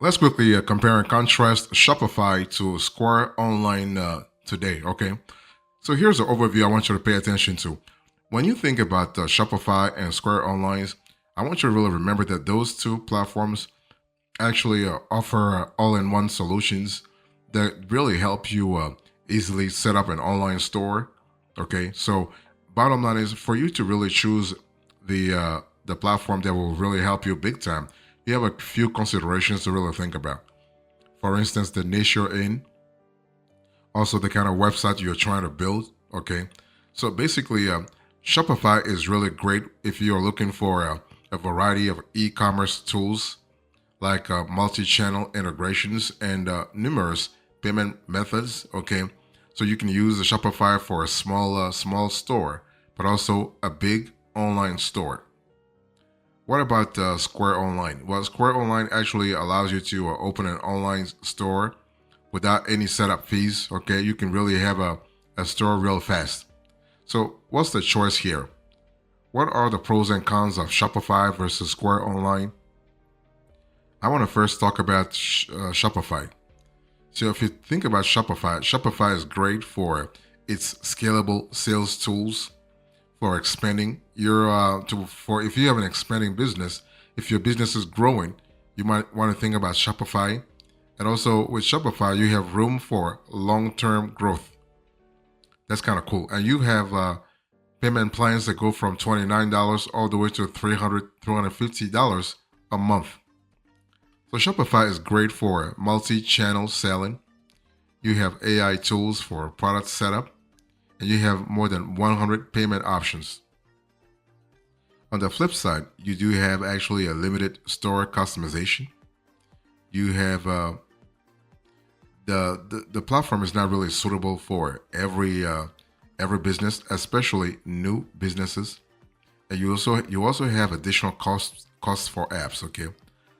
Let's quickly compare and contrast Shopify to Square Online today. Okay, so here's an overview I want you to pay attention to. When you think about Shopify and Square Online, I want you to really remember that those two platforms actually offer all-in-one solutions that really help you easily set up an online store. Okay, so bottom line is for you to really choose the platform that will really help you big time. You have a few considerations to really think about. For instance, the niche you're in, also the kind of website you're trying to build. Okay, so basically, Shopify is really great if you're looking for a variety of e-commerce tools like multi-channel integrations and numerous payment methods. Okay, so you can use the Shopify for a small store, but also a big online store. What about Square Online? Well, Square Online actually allows you to open an online store without any setup fees. Okay, you can really have a store real fast. So, what's the choice here? What are the pros and cons of Shopify versus Square Online? I want to first talk about Shopify. So, if you think about Shopify, Shopify is great for its scalable sales tools for expanding your to for if you have an expanding business. If your business is growing, you might want to think about Shopify. And also with Shopify, you have room for long-term growth. That's kind of cool. And you have payment plans that go from $29 all the way to $350 a month. So Shopify is great for multi-channel selling. You have AI tools for product setup, and you have more than 100 payment options. On the flip side, you do have actually a limited store customization. You have the platform is not really suitable for every business, especially new businesses. And you also have additional costs for apps. Okay,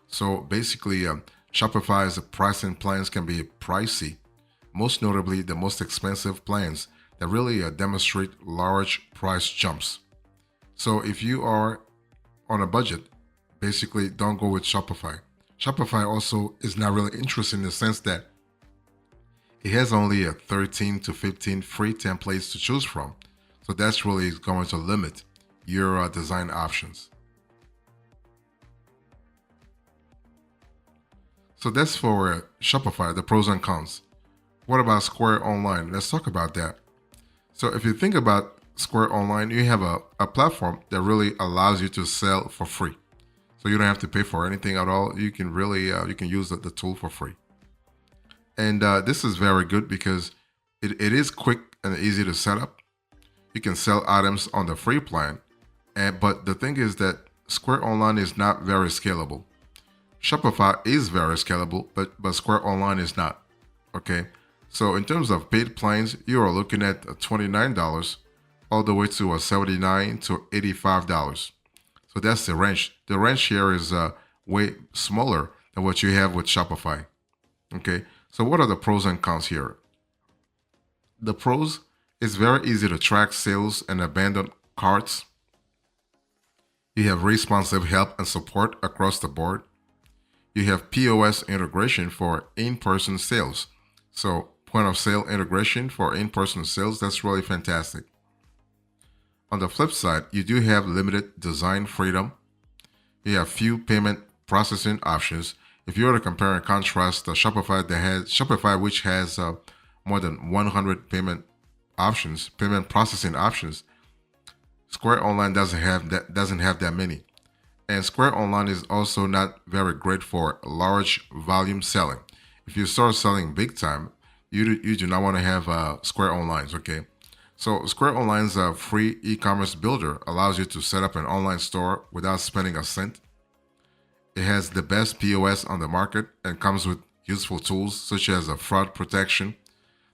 so basically, Shopify's pricing plans can be pricey. Most notably, the most expensive plans that really demonstrate large price jumps. So if you are on a budget, basically don't go with Shopify. Shopify also is not really interesting in the sense that it has only a 13 to 15 free templates to choose from. So that's really going to limit your design options. So that's for Shopify, the pros and cons. What about Square Online? Let's talk about that. So if you think about Square Online, you have a platform that really allows you to sell for free. So you don't have to pay for anything at all. You can really you can use the tool for free. And this is very good because it is quick and easy to set up. You can sell items on the free plan. But the thing is that Square Online is not very scalable. Shopify is very scalable, but Square Online is not. Okay. So in terms of paid plans, you are looking at $29 all the way to a $79 to $85. So that's the range. The range here is way smaller than what you have with Shopify. Okay. So what are the pros and cons here? The pros is very easy to track sales and abandoned carts. You have responsive help and support across the board. You have POS integration for in-person sales. So point of sale integration for in-person sales, that's really fantastic. On the flip side, you do have limited design freedom. You have few payment processing options. If you were to compare and contrast the Shopify, which has more than 100 payment processing options, Square Online doesn't have that many. And Square Online is also not very great for large volume selling. If you start selling big time, you do not want to have Square Online's, okay? So Square Online's free e-commerce builder allows you to set up an online store without spending a cent. It has the best POS on the market and comes with useful tools such as a fraud protection,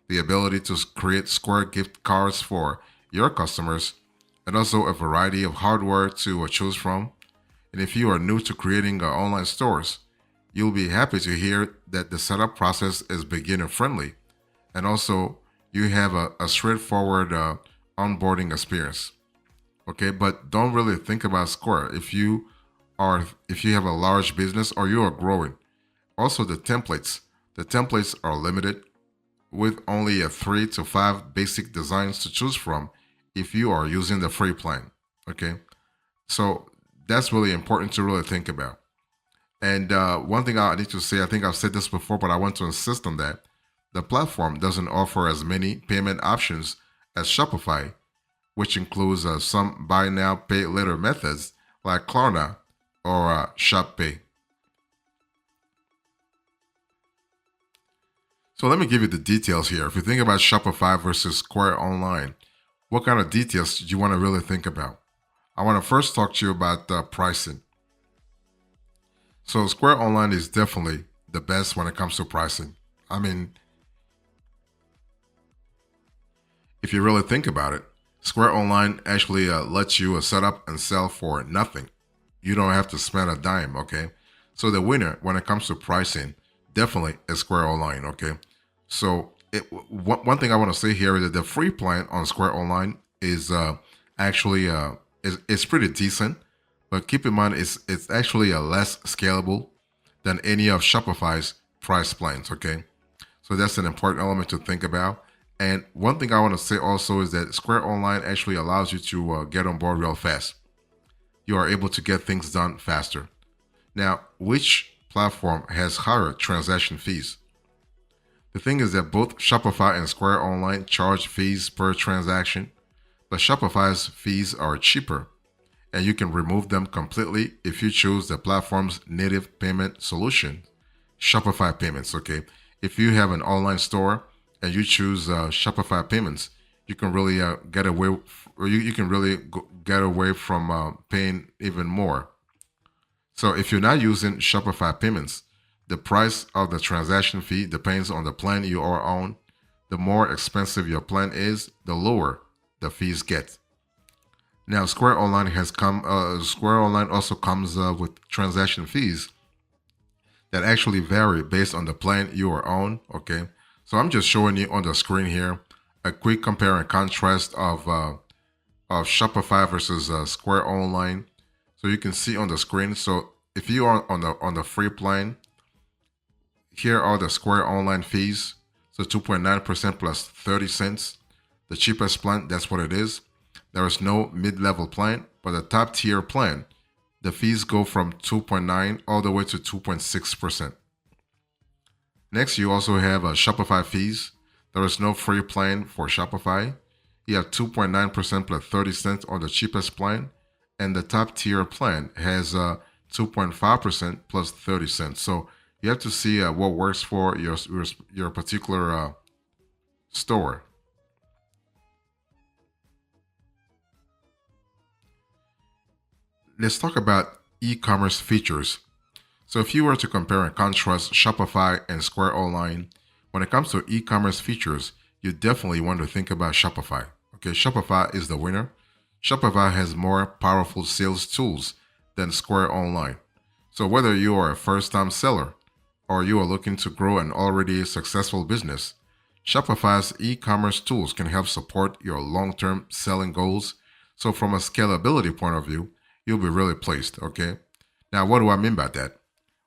the ability to create Square gift cards for your customers, and also a variety of hardware to choose from. And if you are new to creating online stores, you'll be happy to hear that the setup process is beginner friendly. And also, you have a straightforward onboarding experience. Okay, but don't really think about Square if you have a large business or you are growing Also, the templates. The templates are limited with only a 3 to 5 basic designs to choose from if you are using the free plan. Okay, so that's really important to really think about. And one thing I need to say, I think I've said this before, but I want to insist on that. The platform doesn't offer as many payment options as Shopify, which includes some buy now, pay later methods like Klarna or Shop Pay. So let me give you the details here. If you think about Shopify versus Square Online, what kind of details do you want to really think about? I want to first talk to you about the pricing. So Square Online is definitely the best when it comes to pricing. I mean, if you really think about it, Square Online actually lets you set up and sell for nothing. You don't have to spend a dime, okay? So the winner when it comes to pricing definitely is Square Online, okay? So one thing I want to say here is that the free plan on Square Online is actually is pretty decent, but keep in mind it's actually less scalable than any of Shopify's price plans, okay? So that's an important element to think about. And one thing I want to say also is that Square Online actually allows you to get on board real fast. You are able to get things done faster. Now, which platform has higher transaction fees? The thing is that both Shopify and Square Online charge fees per transaction, but Shopify's fees are cheaper, and you can remove them completely if you choose the platform's native payment solution, Shopify Payments, okay? If you have an online store and you choose Shopify Payments, you can really get away. You can really get away from paying even more. So if you're not using Shopify Payments, the price of the transaction fee depends on the plan you are on. The more expensive your plan is, the lower the fees get. Now, Square Online also comes with transaction fees that actually vary based on the plan you are on. Okay, so I'm just showing you on the screen here a quick compare and contrast of Shopify versus Square Online. So you can see on the screen. So if you are on the free plan, here are the Square Online fees. So 2.9% plus 30 cents. The cheapest plan, that's what it is. There is no mid-level plan, but the top tier plan, the fees go from 2.9 all the way to 2.6%. Next, you also have Shopify fees. There is no free plan for Shopify. You have 2.9% plus 30 cents on the cheapest plan, and the top tier plan has 2.5% plus 30 cents. So you have to see what works for your particular store. Let's talk about e-commerce features. So if you were to compare and contrast Shopify and Square Online, when it comes to e-commerce features, you definitely want to think about Shopify. Okay, Shopify is the winner. Shopify has more powerful sales tools than Square Online. So whether you are a first-time seller or you are looking to grow an already successful business, Shopify's e-commerce tools can help support your long-term selling goals. So from a scalability point of view, you'll be really pleased, okay? Now, what do I mean by that?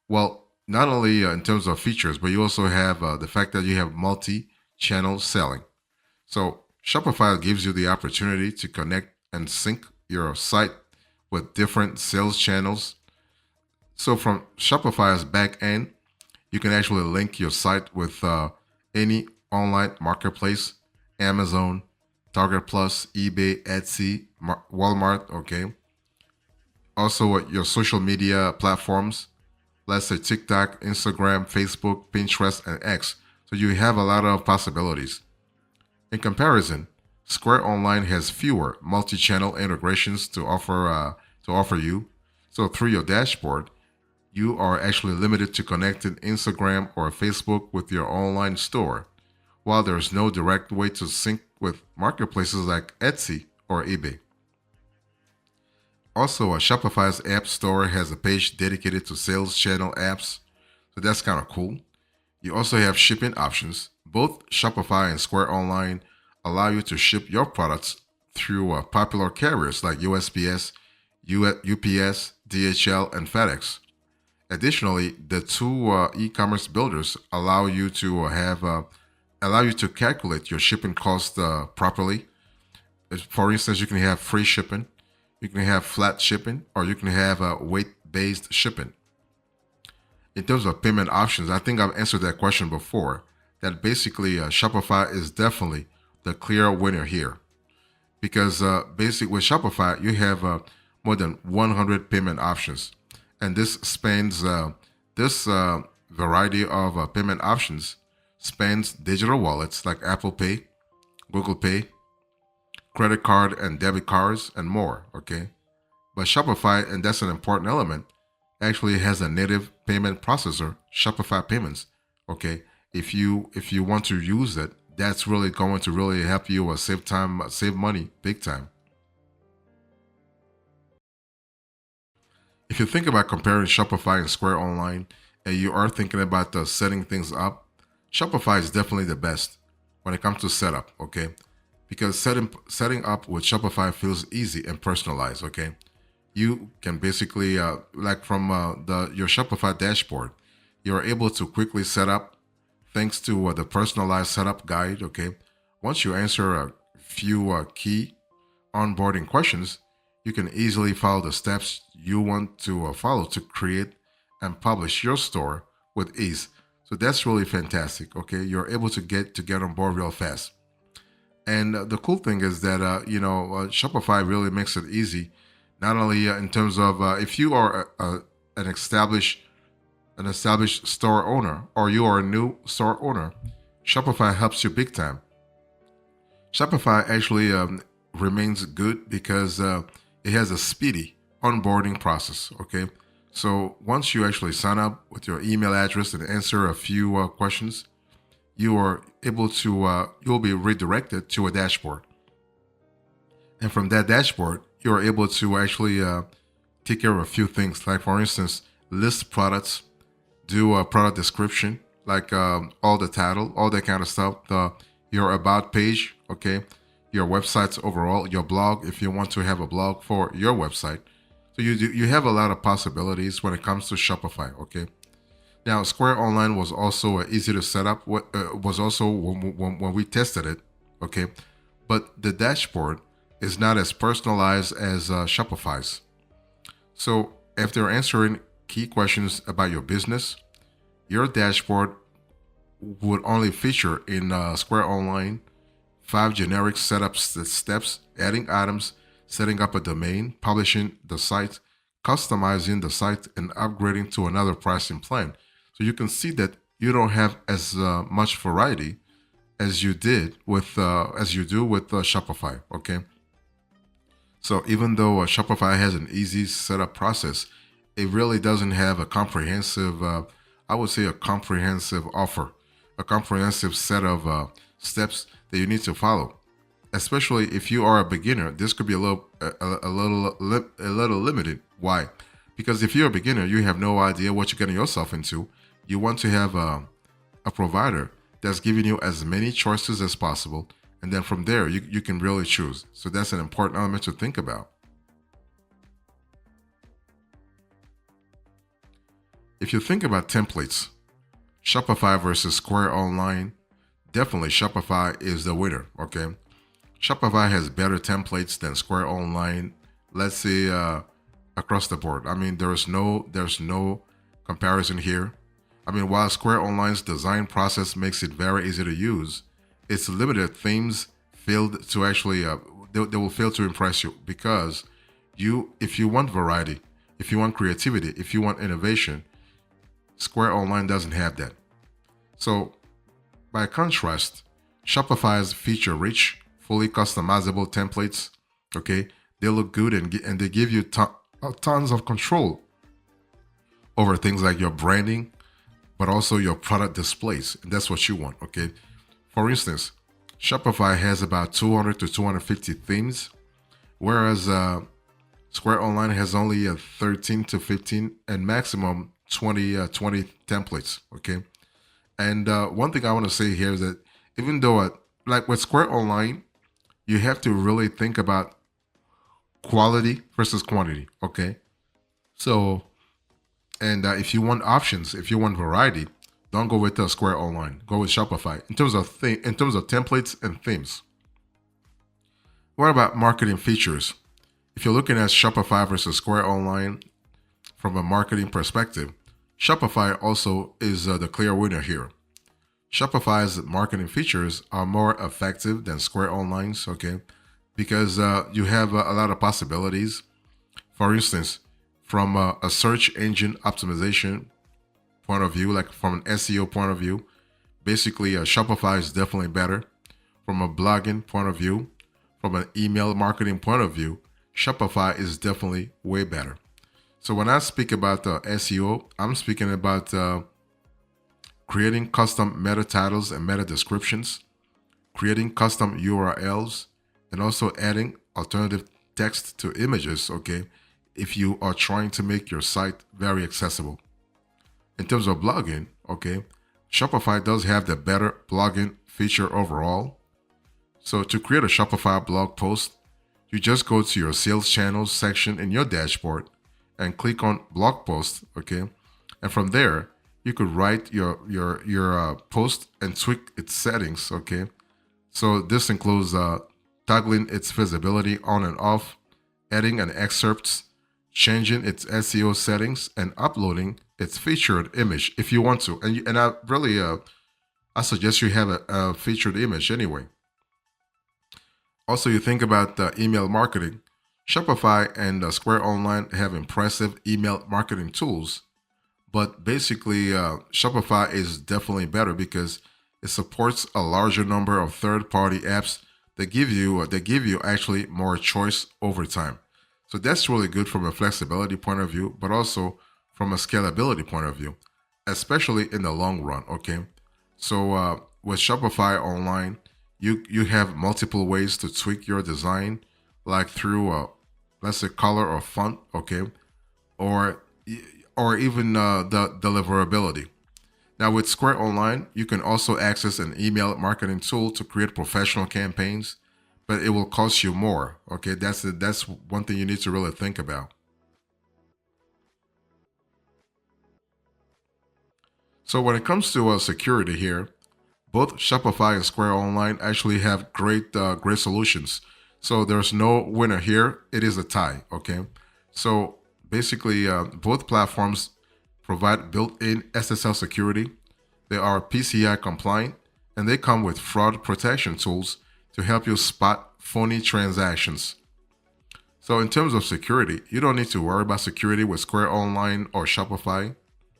Well, not only in terms of features, but you also have the fact that you have multi-channel selling. So Shopify gives you the opportunity to connect and sync your site with different sales channels. So from Shopify's back end, you can actually link your site with any online marketplace, Amazon, Target Plus, eBay, Etsy, Walmart, okay? Also, your social media platforms, let's say TikTok, Instagram, Facebook, Pinterest, and X. So you have a lot of possibilities. In comparison, Square Online has fewer multi-channel integrations to offer you. So through your dashboard, you are actually limited to connecting Instagram or Facebook with your online store, while there's no direct way to sync with marketplaces like Etsy or eBay. Also, Shopify's app store has a page dedicated to sales channel apps, so that's kind of cool. You also have shipping options. Both Shopify and Square Online allow you to ship your products through popular carriers like USPS, UPS, DHL, and FedEx. Additionally, the two e-commerce builders allow you to calculate your shipping cost properly. For instance, you can have free shipping, you can have flat shipping, or you can have weight-based shipping. In terms of payment options, I think I've answered that question before. That basically Shopify is definitely the clear winner here because basic with Shopify you have more than 100 payment options, and this variety of payment options spans digital wallets like Apple Pay, Google Pay, credit card and debit cards, and more. Okay, but Shopify, and that's an important element, actually has a native payment processor, Shopify Payments. Okay, if you want to use it, that's really going to really help you save time, save money, big time. If you think about comparing Shopify and Square Online, and you are thinking about setting things up, Shopify is definitely the best when it comes to setup. Okay, because setting up with Shopify feels easy and personalized. Okay, you can basically like from the your Shopify dashboard, you're able to quickly set up thanks to the personalized setup guide. Okay, once you answer a few key onboarding questions, you can easily follow the steps you want to follow to create and publish your store with ease. So that's really fantastic. Okay, you're able to get on board real fast. And the cool thing is that Shopify really makes it easy, not only in terms of if you are an established store owner or you are a new store owner, Shopify helps you big time. Shopify actually remains good because it has a speedy onboarding process. Okay, so once you actually sign up with your email address and answer a few questions, you are able to you'll be redirected to a dashboard, and from that dashboard, you are able to actually take care of a few things, like for instance, list products, do a product description, like all the title, all that kind of stuff. Your about page, okay, your website's overall, your blog, if you want to have a blog for your website. So you have a lot of possibilities when it comes to Shopify. Okay. Now, Square Online was also easy to set up. What was also when we tested it, okay, but the dashboard is not as personalized as Shopify's. So after answering key questions about your business, your dashboard would only feature in Square Online 5 generic setup steps: adding items, setting up a domain, publishing the site, customizing the site, and upgrading to another pricing plan. So you can see that you don't have as much variety as you do with Shopify. Okay, so even though Shopify has an easy setup process, it really doesn't have a comprehensive, I would say, a comprehensive offer, a comprehensive set of steps that you need to follow. Especially if you are a beginner, this could be a little limited. Why? Because if you're a beginner, you have no idea what you're getting yourself into. You want to have a provider that's giving you as many choices as possible, and then from there you can really choose. So that's an important element to think about. If you think about templates, Shopify versus Square Online, definitely Shopify is the winner. Okay, Shopify has better templates than Square Online. Let's say across the board. I mean, there's no comparison here. I mean, while Square Online's design process makes it very easy to use, its limited themes failed to actually they will fail to impress you because if you want variety, if you want creativity, if you want innovation, Square Online doesn't have that. So by contrast, Shopify's feature-rich, fully customizable templates, okay, they look good and they give you tons of control over things like your branding, but also your product displays. And that's what you want, okay? For instance, Shopify has about 200 to 250 themes, whereas Square Online has only 13 to 15 and maximum 20 templates, okay? And one thing I want to say here is that even though, like with Square Online, you have to really think about quality versus quantity, okay? So And if you want options, if you want variety, don't go with Square Online. Go with Shopify in terms of templates and themes. What about marketing features? If you're looking at Shopify versus Square Online from a marketing perspective, Shopify also is the clear winner here. Shopify's marketing features are more effective than Square Online's, okay? Because you have a lot of possibilities. For instance, from a search engine optimization point of view, like from an SEO point of view, basically Shopify is definitely better. From a blogging point of view, from an email marketing point of view, Shopify is definitely way better. So when I speak about SEO, I'm speaking about creating custom meta titles and meta descriptions, creating custom URLs, and also adding alternative text to images, okay, if you are trying to make your site very accessible. In terms of blogging, okay, Shopify does have the better blogging feature overall. So to create a Shopify blog post, you just go to your sales channels section in your dashboard and click on blog post, okay? And from there, you could write your post and tweak its settings, okay? So this includes toggling its visibility on and off, adding an excerpt, changing its SEO settings, and uploading its featured image if you want to. And I really I suggest you have a featured image anyway. Also, you think about email marketing. Shopify and Square Online have impressive email marketing tools, but basically Shopify is definitely better because it supports a larger number of third-party apps that give you actually more choice over time. So that's really good from a flexibility point of view, but also from a scalability point of view, especially in the long run. Okay, so with Shopify Online, you have multiple ways to tweak your design, like through let's say color or font, okay, or or even the deliverability. Now with Square Online, you can also access an email marketing tool to create professional campaigns, but it will cost you more. Okay, that's one thing you need to really think about. So when it comes to security here, both Shopify and Square Online actually have great solutions. So there's no winner here. It is a tie. Okay, so basically both platforms provide built-in SSL security. They are PCI compliant, and they come with fraud protection tools to help you spot phony transactions. So in terms of security, you don't need to worry about security with Square Online or Shopify.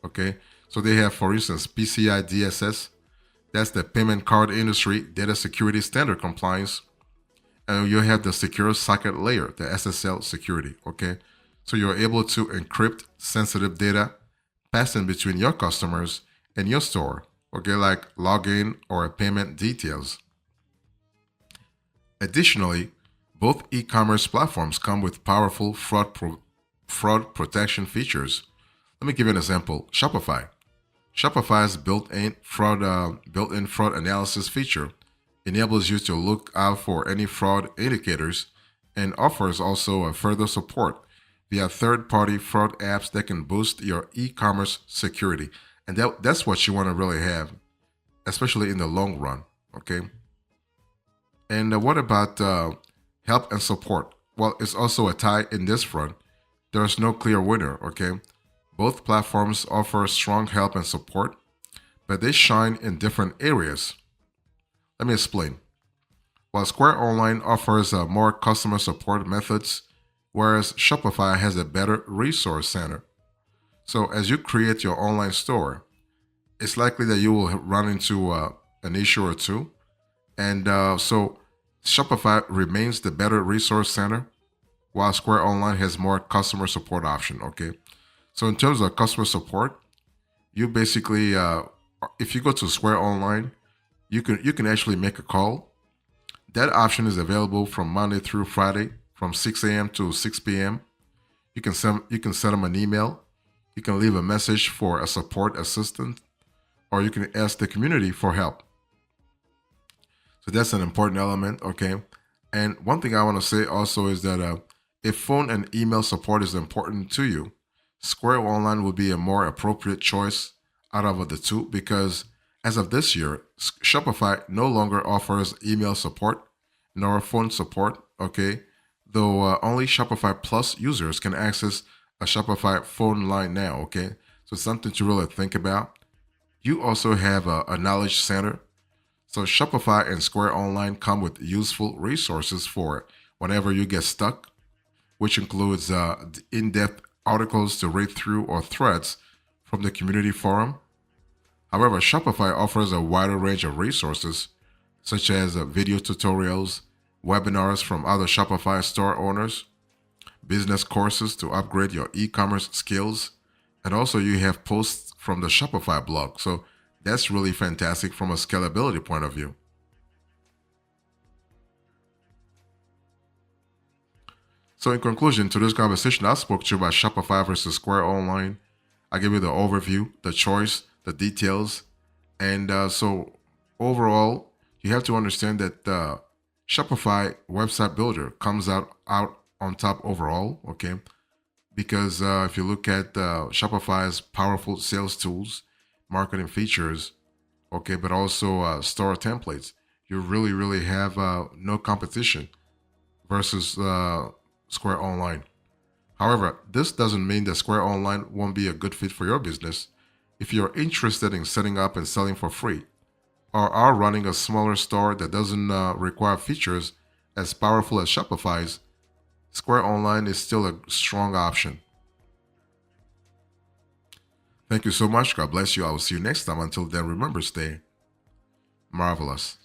Okay, so they have, for instance, PCI DSS. That's the payment card industry data security standard compliance. And you have the secure socket layer, the SSL security. Okay, so you're able to encrypt sensitive data passing between your customers and your store. Okay, like login or payment details. Additionally, both e-commerce platforms come with powerful fraud protection features. Let me give you an example. Shopify's built-in fraud analysis feature enables you to look out for any fraud indicators and offers also a further support via third-party fraud apps that can boost your e-commerce security. And that's what you want to really have, especially in the long run. Okay. And what about help and support? Well, it's also a tie in this front. There's no clear winner. Okay. Both platforms offer strong help and support, but they shine in different areas. Let me explain. While Square Online offers more customer support methods, whereas Shopify has a better resource center. So as you create your online store, it's likely that you will run into an issue or two. And so Shopify remains the better resource center, while Square Online has more customer support option. Okay. So in terms of customer support, you basically, if you go to Square Online, you can actually make a call. That option is available from Monday through Friday from 6 a.m. to 6 p.m. You can send them an email. You can leave a message for a support assistant, or you can ask the community for help. So that's an important element, okay? And one thing I want to say also is that if phone and email support is important to you, Square Online would be a more appropriate choice out of the two because as of this year, Shopify no longer offers email support nor phone support, okay? Though only Shopify Plus users can access a Shopify phone line now, okay? So something to really think about. You also have a knowledge center. So Shopify and Square Online come with useful resources for whenever you get stuck, which includes in-depth articles to read through or threads from the community forum. However, Shopify offers a wider range of resources, such as video tutorials, webinars from other Shopify store owners, business courses to upgrade your e-commerce skills, and also you have posts from the Shopify blog. So that's really fantastic from a scalability point of view. So in conclusion, to this conversation, I spoke to you about Shopify versus Square Online. I gave you the overview, the choice, the details. And so overall, you have to understand that Shopify website builder comes out on top overall, okay? Because if you look at Shopify's powerful sales tools, marketing features, okay, but also store templates, you really have no competition versus Square Online. However, this doesn't mean that Square Online won't be a good fit for your business. If you're interested in setting up and selling for free, or are running a smaller store that doesn't require features as powerful as Shopify's, Square Online is still a strong option. Thank you so much. God bless you. I will see you next time. Until then, remember, stay marvelous.